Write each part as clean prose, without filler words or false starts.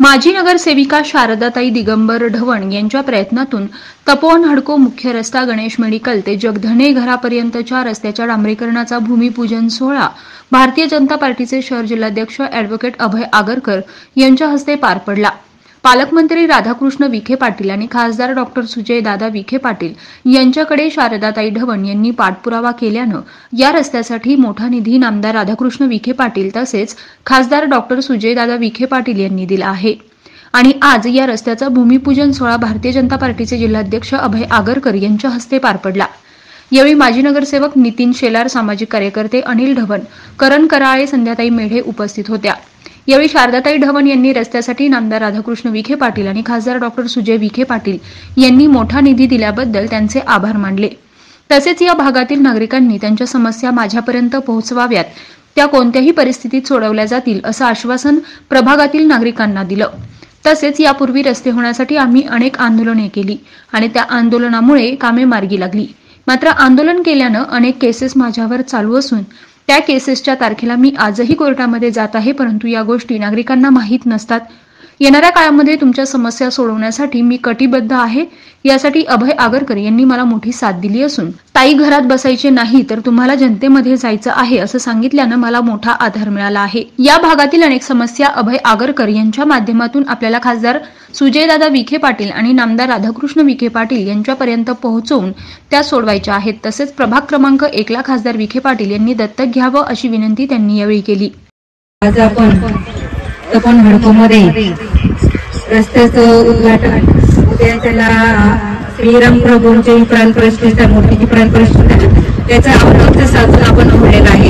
माजी नगरसेविका शारदाताई दिगंबर ढवण यांच्या प्रयत्नातून तपोवन हडको मुख्य रस्ता गणेश मेडिकल ते जगधने घरापर्यंतच्या रस्त्याच्या डांबरीकरणाचा भूमिपूजन सोहळा भारतीय जनता पार्टीचे शहर जिल्हाध्यक्ष अॅडव्होकेट अभय आगरकर यांच्या हस्ते पार पडला। पालकमंत्री राधाकृष्ण विखे पाटील आणि खासदार डॉक्टर सुजयदादा विखे पाटील यांच्याकडे शारदाताई ढवण यांनी पाठपुरावा केल्यानं या रस्त्यासाठी मोठा निधी नामदार राधाकृष्ण विखे पाटील तसेच खासदार डॉक्टर सुजयदादा विखे पाटील यांनी दिला आहे आणि आज या रस्त्याचा भूमिपूजन सोहळा भारतीय जनता पार्टीचे जिल्हाध्यक्ष अभय आगरकर यांच्या हस्ते पार पडला। यावेळी माजी नगरसेवक नितीन शेलार, सामाजिक कार्यकर्ते अनिल ढवण, करण कराळे, संध्याताई मेढे उपस्थित होत्या। यावेळी शारदाताई ढवण यांनी रस्त्यासाठी नामदार राधाकृष्ण विखे पाटील आणि खासदार डॉक्टर सुजय विखे पाटील यांनी मोठा निधी दिल्याबद्दल त्यांचे आभार मानले। तसेच या भागातील नागरिकांनी त्यांच्या समस्या माझ्यापर्यंत पोहोचवाव्यात, त्या कोणत्याही परिस्थितीत सोडवल्या जातील असं आश्वासन प्रभागातील नागरिकांना दिलं। तसेच यापूर्वी रस्ते होण्यासाठी आम्ही अनेक आंदोलने केली आणि त्या आंदोलनामुळे कामे मार्गी लागली। मात्र आंदोलन केल्यानं अनेक केसेस माझ्यावर चालू असून त्या केसेसच्या तारखेला मी आजही कोर्टामध्ये जात आहे, परंतु या गोष्टी नागरिकांना माहीत नसतात। येणाऱ्या काळामध्ये तुमच्या समस्या सोडवण्यासाठी मी कटिबद्ध आहे। यासाठी अभय आगरकर यांनी मला मोठी साथ दिली असून ताई घरात बसायचे नाही तर तुम्हाला जनतेमध्ये जायचं आहे असं सांगितल्यानं मला मोठा आधार मिळाला आहे। या भागातील अनेक समस्या अभय आगरकर यांच्या माध्यमातून आपल्याला खासदार सुजयदादा विखे पाटील आणि नामदार राधाकृष्ण विखे पाटील यांच्यापर्यंत पोहोचवून त्या सोडवायच्या आहेत। तसेच प्रभाग क्रमांक 1 ला खासदार विखे पाटील यांनी दत्तक घ्यावं अशी विनंती त्यांनी यावेळी केली। आज आपण तपोवन हडकोमध्ये रस्त्याचं उद्घाटन उद्या त्याला श्रीराम प्रभूंची प्राणप्रतिष्ठा, मूर्तीची प्राणप्रतिष्ठा त्याचा साजरा आपण ठेवलेला आहे।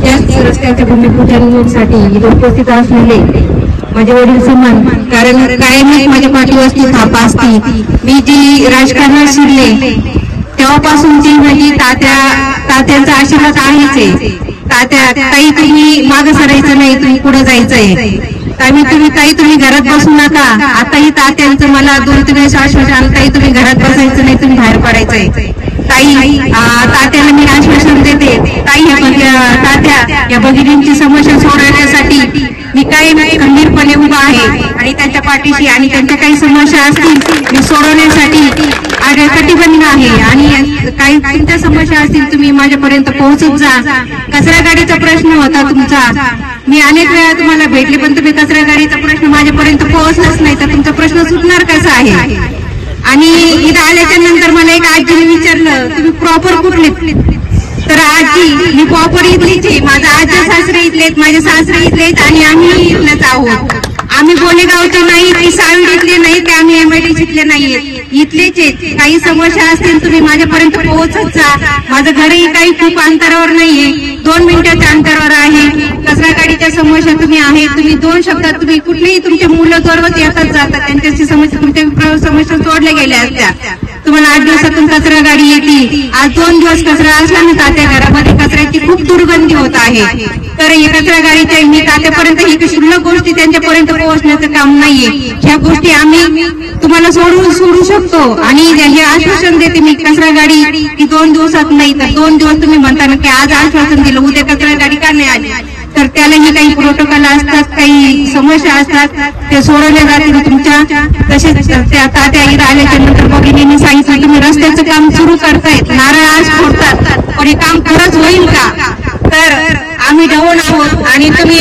त्याच रस्त्याच्या भूमिपूजनासाठी इथे उपस्थित असलेले माझे वडील समान, कारण कायमच माझ्या पाठीवरती थापा असती। मी जी राजकारणात शिरले तेव्हापासून ती माझी तात्यांचा आशीर्वाद आहेच। तात्या ताई तुम्ही मागे सरायचं नाही, तुम्ही पुढे जायचंय। ताई तुम्ही घरात बसू नका। आताही तात्यांचं मला 2-3 वेळेस आश्वासन, ताई तुम्ही घरात बसायचं नाही, तुम्ही बाहेर पडायचंय। ताई तात्याला मी आश्वासन देते, ताई तात्या या भगिनींची समस्या सोडवण्यासाठी मी कायम खंबीरपणे उभा आहे आणि त्यांच्या पाठीशी, आणि त्यांच्या काही समस्या असतील मी सोडवण्यासाठी कटिबद्ध आहे। आणि काही तुमच्या समस्या असतील तुम्ही माझ्यापर्यंत पोहोचत जा। कचरा गाडीचा प्रश्न होता तुमचा, मी अनेक वेळा तुम्हाला भेटले पण तुम्ही कचरा गाडीचा प्रश्न माझ्यापर्यंत पोहोचलाच नाही, तर तुमचा प्रश्न सुटणार कसा आहे? आणि इथं आल्याच्या नंतर मला एक आजीने विचारलं तुम्ही प्रॉपर कुठले, तर आजी मी प्रॉपर इथलीच आहे। माझा आजी सासरे इथलेत, माझे सासरे इथलेत आणि आम्ही इथलेच आहोत। आम्ही गोलेगावचे नाही, ते सावंडीतले नाही, ते आम्ही MIT शिकले नाहीये, इथलेच आहेत। काही समस्या असतील तुम्ही माझ्यापर्यंत पोहोचत जा। माझं घरही काही खूप अंतरावर नाहीये, 2 मिनिटाच्या अंतरावर आहे। कचरा गाडीच्या समस्या तुम्ही आहेत, तुम्ही 2 शब्दात तुम्ही कुठलेही तुमचे मुलं दररोज येतात जातात, त्यांच्याशी समस्या तुमच्या समस्या सोडल्या गेल्या असत्या। तुम्हाला 8 दिवसातून कचरा गाडी येते, आज 2 दिवस कचरा असला ना तात्या घरामध्ये कचऱ्याची खूप दुर्गंधी होत आहे। तर या कचरा गाडीच्या मी तात्यापर्यंत ही क्षुल्लक गोष्टी त्यांच्यापर्यंत पोहोचण्याचं काम नाहीये। ह्या गोष्टी आम्ही तुम्हाला सोडू शकतो आणि हे आश्वासन देते मी, कचरा गाडी की 2 दिवसात नाही तर 2 दिवस तुम्ही म्हणताना की आज आश्वासन दिलं उद्या कचरा गाडी का नाही आली, तर त्यालाही काही प्रोटोकॉल असतात, काही समस्या असतात, ते सोडवल्या जातील तुमच्या। तसेच त्या तात्या इथं आल्याच्या नंतर भगिनींनी सांगितलं तुम्ही रस्त्याचं काम सुरू करतायत, नारळ आज फोडतात, पण हे काम खरंच होईल का? तर आम्ही ढवण आहोत आणि तुम्ही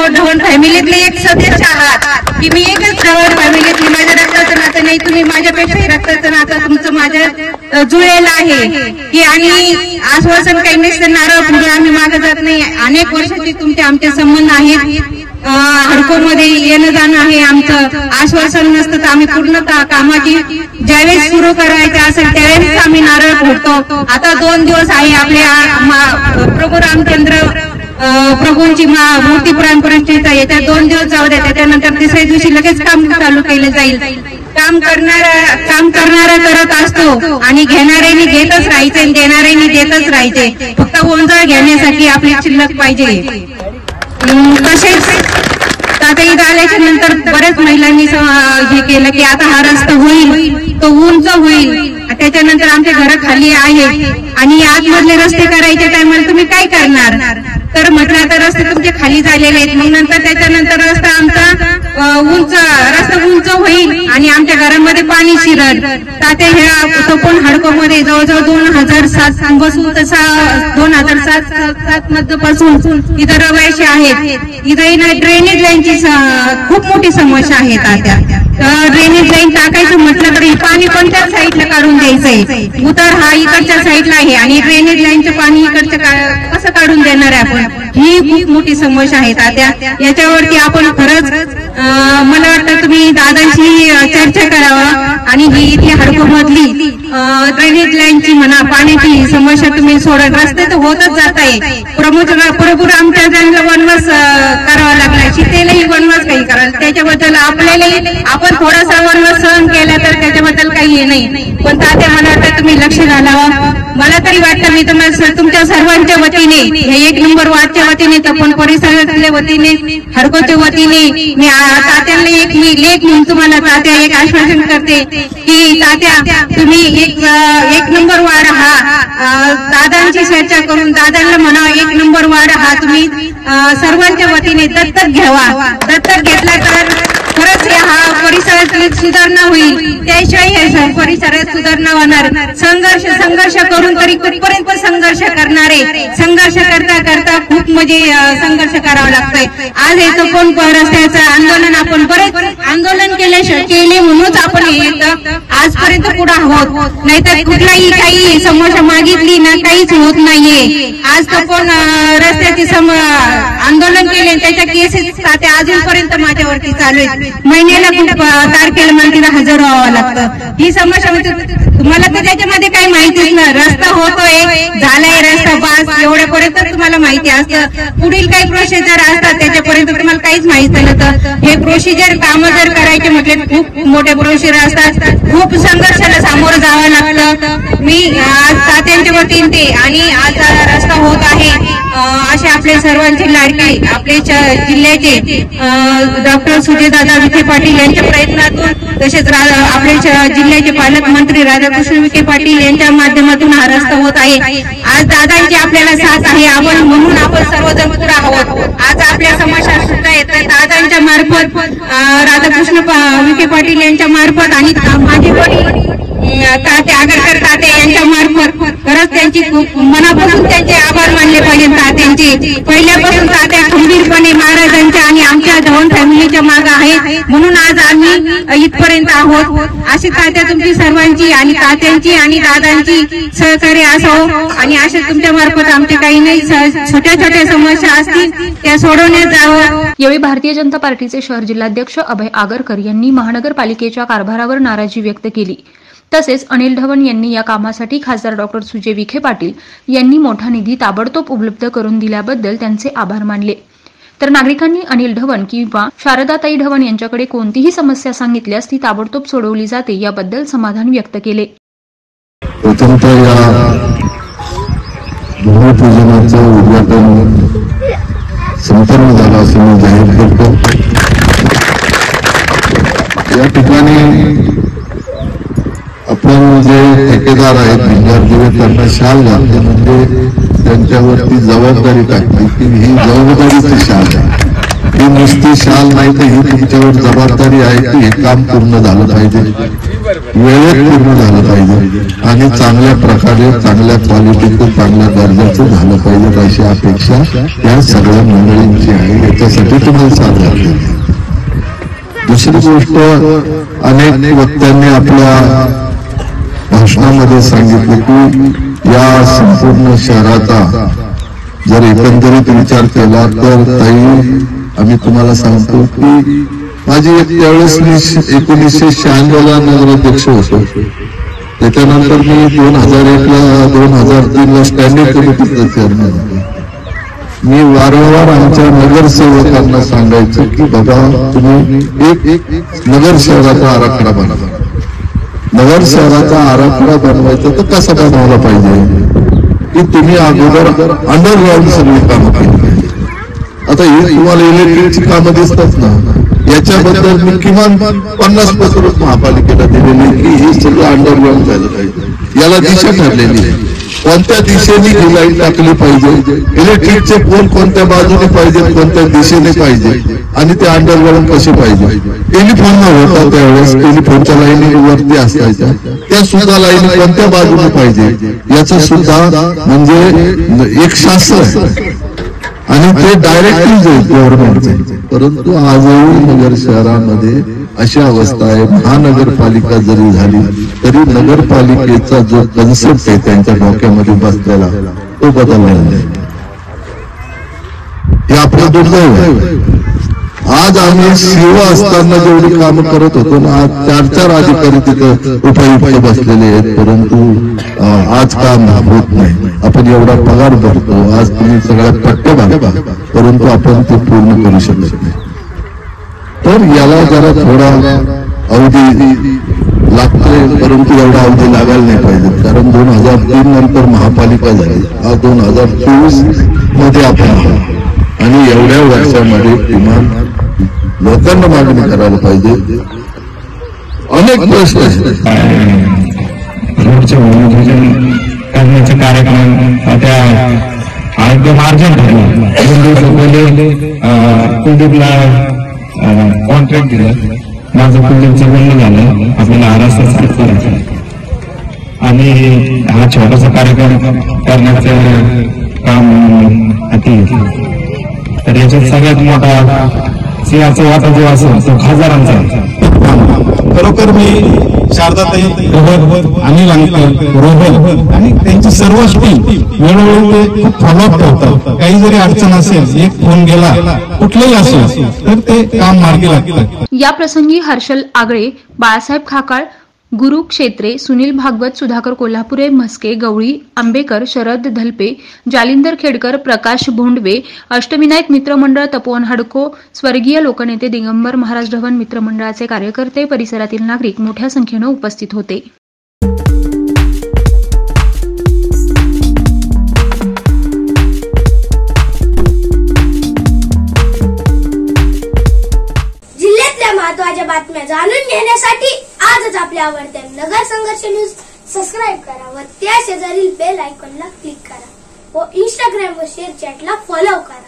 ढवण फॅमिलीतले एक सदस्य आहात की मी एकच ढवण फॅमिलीतली, माझ्या रक्ताचं नातं नाही, तुम्ही माझ्यापेक्षा रक्ताचं नातं तुमचं माझ्या जुळलेलं आहे की, आणि आश्वासन काही नसतं, नारळ पुढे आम्ही मागे जात नाही। अनेक वर्षाचे तुमचे आमचे संबंध आहेत, हडकोमध्ये येणं जाणं आहे आमचं। आश्वासन नसतं तर आम्ही पूर्णतः कामाची ज्यावेळेस सुरू करायचं असेल त्यावेळेस आम्ही नारळ फोडतो। आता 2 दिवस आहे आपल्या प्रभू रामचंद्र प्रभूंची मूर्ती प्राणप्रतिष्ठा, याच्या 2 दिवस जाऊ द्या, त्याच्यानंतर 3ऱ्या दिवशी लगेच काम चालू केलं जाईल। काम करणारा करत असतो आणि घेणाऱ्यांनी घेतच राहायचे आणि देणाऱ्यांनी देतच राहायचे, फक्त ओंजळ घेण्यासाठी आपली शिल्लक पाहिजे। तसेच आता इथं आल्याच्या नंतर बऱ्याच महिलांनी हे केलं की आता हा रस्ता होईल, तो उंच होईल, त्याच्यानंतर आमच्या घर खाली आहे आणि आतमधले रस्ते करायच्या टायमाला तुम्ही काय करणार? तर म्हटलं आता रस्ते तुमचे खाली झालेले आहेत, मग नंतर त्याच्यानंतर रस्ता आमचा उंच रस्ता उंच होईल आणि आमच्या घरामध्ये पाणी शिरल. तात्या ह्या तपोन हडको मध्ये जवळजवळ 2007 बसून तसा 2007 मध्ये पासून इथं रहिवासी आहेत. इथं ड्रेनेज लाईनची खूप मोठी समस्या आहे. तात्या ड्रेनेज लाईन टाकायचं म्हटलं तर पाणी कोणत्या साईडला काढून द्यायचंय. उतार हा इकडच्या साईडला आहे आणि ड्रेनेज लाईनचं पाणी इकडचं कसं काढून देणार आहे आपण. ही खूप मोठी समस्या आहे तात्या. याच्यावरती आपण खरंच मला वाटतं तुम्ही दादांशी चर्चा करावा आणि ही इथली हडको मधली ड्रेनेज लाईनची म्हणा पाण्याची समस्या तुम्ही सोडत. रस्ते तर होतच जात आहे. प्रभू रामचंद्रांना वनवास करावा लागला. सीतेलाही वनवास काही करायला. त्याच्याबद्दल आपल्यालाही आपण थोडासा वनवास सहन केला तर त्याच्याबद्दल काही हे नाही. पण तात्या मला वाटतं तुम्ही लक्ष घालावं. मला तरी वाटतं मी तुम्हाला तुमच्या सर्वांच्या वतीने हे 1 नंबर वार्डच्या वतीने तपोन परिसरातल्या वतीने हडकोच्या वतीने मी तात्यांना मी लेख म्हणून तुम्हाला तात्या एक आश्वासन करते की तात्या तुम्ही एक नंबर वार्ड हा दादांची चर्चा करून दादांना म्हणा 1 नंबर वार्ड हा तुम्ही सर्वांच्या वतीने दत्तक घ्यावा. दत्तक घेतला तर खरंच हा परिसरात सुधारणा होईल. त्याशिवाय हे परिसरात सुधारणा होणार. संघर्ष करून तरी कुठपर्यंत संघर्ष करणारे संघर्ष करता करता खूप म्हणजे संघर्ष करावा लागतोय. आज हे तपोन रस्त्याचं आंदोलन आपण बरेच आंदोलन केले म्हणूनच आपण आजपर्यंत पुढे आहोत. नाहीतर कुठलाही काही समस्या मागितली ना काहीच होत नाहीये. आज तपोन रस्त्याचे आंदोलन केले त्याच्या केसेस तात्या अजूनपर्यंत माझ्यावरती चालू आहेत. महिन्याला खूप तारखेला मला हजर व्हावं लागतं. ही समस्या तुम्हाला तर त्याच्यामध्ये काही माहितीच ना. रस्ता होतोय झालाय रस्ता बास एवढ्यापर्यंत तुम्हाला माहिती असतं. पुढील काही प्रोसिजर असतात त्याच्यापर्यंत तुम्हाला काहीच माहिती नसतं. हे प्रोसिजर कामं जर करायचे म्हटले खूप मोठे प्रोसिजर असतात. खूप संघर्षाला सामोरं जावं लागतं. मी आज तात्यांच्या वतीने आणि आज रस्ता होत आहे असे आपले सर्वांचे लाडके आपले जिल्ह्याचे डॉक्टर सुजयदादा विखे पाटील यांच्या प्रयत्नातून तसेच आपले जिल्ह्याचे पालकमंत्री राधाकृष्ण विखे पाटील यांच्या माध्यमातून हा रस्ता होत आहे. आज दादांची आपल्याला साथ आहे. आपण म्हणून आपण सर्वजण पुढे आहोत. आज आपल्या समस्या सुद्धा येतात दादांच्या मार्फत राधाकृष्ण विखे पाटील यांच्या मार्फत आणि माझे वडील तात्या आगरकर तात्या यांच्या मार्फत खरंच त्यांची मनापासून त्यांचे आभार मानले पाहिजे. तात्यांचे पहिल्यापासून तात्या खंबीरपणे महाराजांच्या आणि आमच्या धवन फॅमिलीच्या मागे आहे म्हणून आज आम्ही इथपर्यंत आहोत. अशी तात्या तुमची सर्वांची आणि तात्यांची आणि दादांची सहकार्य असावं आणि असे तुमच्या मार्फत आमचे काही नाही छोट्या छोट्या समस्या असतील त्या सोडवण्यात जावं. यावेळी भारतीय जनता पार्टीचे शहर जिल्हाध्यक्ष अभय आगरकर यांनी महानगरपालिकेच्या कारभारावर नाराजी व्यक्त केली. तसेच अनिल ढवण यांनी या कामासाठी खासदार डॉक्टर सुजय विखे पाटील यांनी मोठा निधी ताबडतोब उपलब्ध करून दिल्याबद्दल त्यांचे आभार मानले. तर नागरिकांनी अनिल ढवण किंवा शारदाताई ढवण यांच्याकडे कोणतीही समस्या सांगितल्यास ती ताबडतोब सोडवली जाते याबद्दल समाधान व्यक्त केले. प्रथमतः या भूमिपूजनाचं उद्घाटन संपन्न झालं असं मी जाहीर करतो. या ठिकाणी आपण जे ठेकेदार आहेत भिंगारदेवे त्यांना शाल घातली म्हणजे त्यांच्यावरती जबाबदारी टाकली की ही जबाबदारीची शाल आहे. ही नुसती शाल नाही तर ही तुमच्यावर जबाबदारी आहे की हे काम पूर्ण झालं पाहिजे, वेळेत पूर्ण झालं पाहिजे आणि चांगल्या प्रकारे चांगल्या क्वालिटीचं चांगल्या दर्जाचं झालं पाहिजे अशी अपेक्षा या सगळ्या मंडळींची आहे. याच्यासाठी तुम्हाला साथ घातली. दुसरी गोष्ट अनेक वक्त्यांनी आपल्या भाषणामध्ये सांगितलं की या संपूर्ण शहराचा जर एकंदरीत विचार केला तर ताई आम्ही तुम्हाला सांगतो की माझी त्यावेळेस मी 1996ला नगराध्यक्ष होतो. त्याच्यानंतर मी 2001ला 2003ला स्टँडिंग कमिटीचा चेअरमन होतो. मी वारंवार आमच्या नगरसेवकांना सांगायचं की बाबा तुम्ही एक नगर शहराचा आराखडा बनवा. नगर शहराचा आराखडा बनवायचा तर कसा बनवला पाहिजे की तुम्ही अगोदर अंडरग्राऊंड सगळी कामं केली पाहिजे. आता हे तुम्हाला इलेक्ट्रिकची कामं दिसतात ना, याच्याबद्दल मी किमान 50 पत्र महापालिकेला दिलेली की हे सगळं अंडरग्राऊंड झालं पाहिजे. याला दिशा ठरलेली आहे. कोणत्या दिशेने ही लाईट टाकली पाहिजे, इलेक्ट्रिकचे पोल कोणत्या बाजूने पाहिजेत, कोणत्या दिशेने पाहिजे, आणि ते अंडरग्राउंड कसे पाहिजे. टेलिफोन होता त्यावेळेस टेलिफोनच्या लाईनी वरती असायच्या, त्या सुद्धा लाईनी कोणत्या बाजूने पाहिजे याचं सुद्धा म्हणजे एक शास्त्र आहे आणि ते डायरेक्टिव्ह आहे गव्हर्नमेंटचे. परंतु आजही नगर शहरामध्ये अशी अवस्था आहे, महानगरपालिका जरी झाली तरी नगरपालिकेचा जो कन्सेप्ट आहे त्यांच्या डोक्यामध्ये बसलेला तो बदललेला नाही. हे आपलं दुर्दैव आहे. आज आम्ही सेवा असताना जेवढी कामं करत होतो ना, आज 4-4 अधिकारी तिथं उपयुक्त बसलेले आहेत, परंतु आज काम होत नाही. आपण एवढा पगार भरतो, आज तुम्ही सगळ्या पट्ट्या बांधता, परंतु आपण ते पूर्ण करू शकत नाही. तर याला जरा थोडा अवधी लागतोय, परंतु एवढा अवधी लागायला नाही पाहिजे. कारण 2003 नंतर महापालिका झाली, आज 2024 मध्ये आपण आहोत आणि एवढ्या वर्षामध्ये किमान लोकांना मागणी करायला पाहिजे. अनेक प्रश्न आहेत. रोडचे भूमिपूजन करण्याचे कार्यक्रम त्या एकदम अर्जंट झाले. 2 दिवस पहिले कुलदीपला कॉन्ट्रॅक्ट दिलं, माझं कुलदीपचं बोलणं झालं आपल्याला हा रस्ता साफ करायचा आणि हा छोटासा कार्यक्रम करण्याचं काम हाती घेतलं. तर याच्यात सगळ्यात मोठा सिंहाचा वाटा जो असेल तो खासदारांचा. खरोखर मी शारदाताई, अनिल रोहन आणि त्यांची सर्व टीम वेळोवेळी ते खूप फॉलोअप ठेवतात. काही जरी अडचण असेल, एक फोन गेला कुठलेही असेल तर ते काम मार्गी लागतं. या प्रसंगी हर्षल आगळे, बाळासाहेब खाकाळ, गुरु क्षेत्रे, सुनील भागवत, सुधाकर कोल्हापुरे, म्हस्के, गवळी, आंबेकर, शरद धलपे, जालिंदर खेडकर, प्रकाश भोंडवे, अष्टविनायक मित्रमंडळ, तपोवन हडको, स्वर्गीय लोकनेते दिगंबर महाराज ढवण मित्रमंडळाचे कार्यकर्ते, परिसरातील नागरिक मोठ्या संख्येनं उपस्थित होते. महत्त्वाच्या बातम्या जाणून घेण्यासाठी आजच आपल्या आवडत्या नगर संघर्ष न्यूज सबस्क्राईब करा व त्या शेजारील बेल आयकॉनला क्लिक करा व इंस्टाग्राम व शेअर चॅटला फॉलो करा.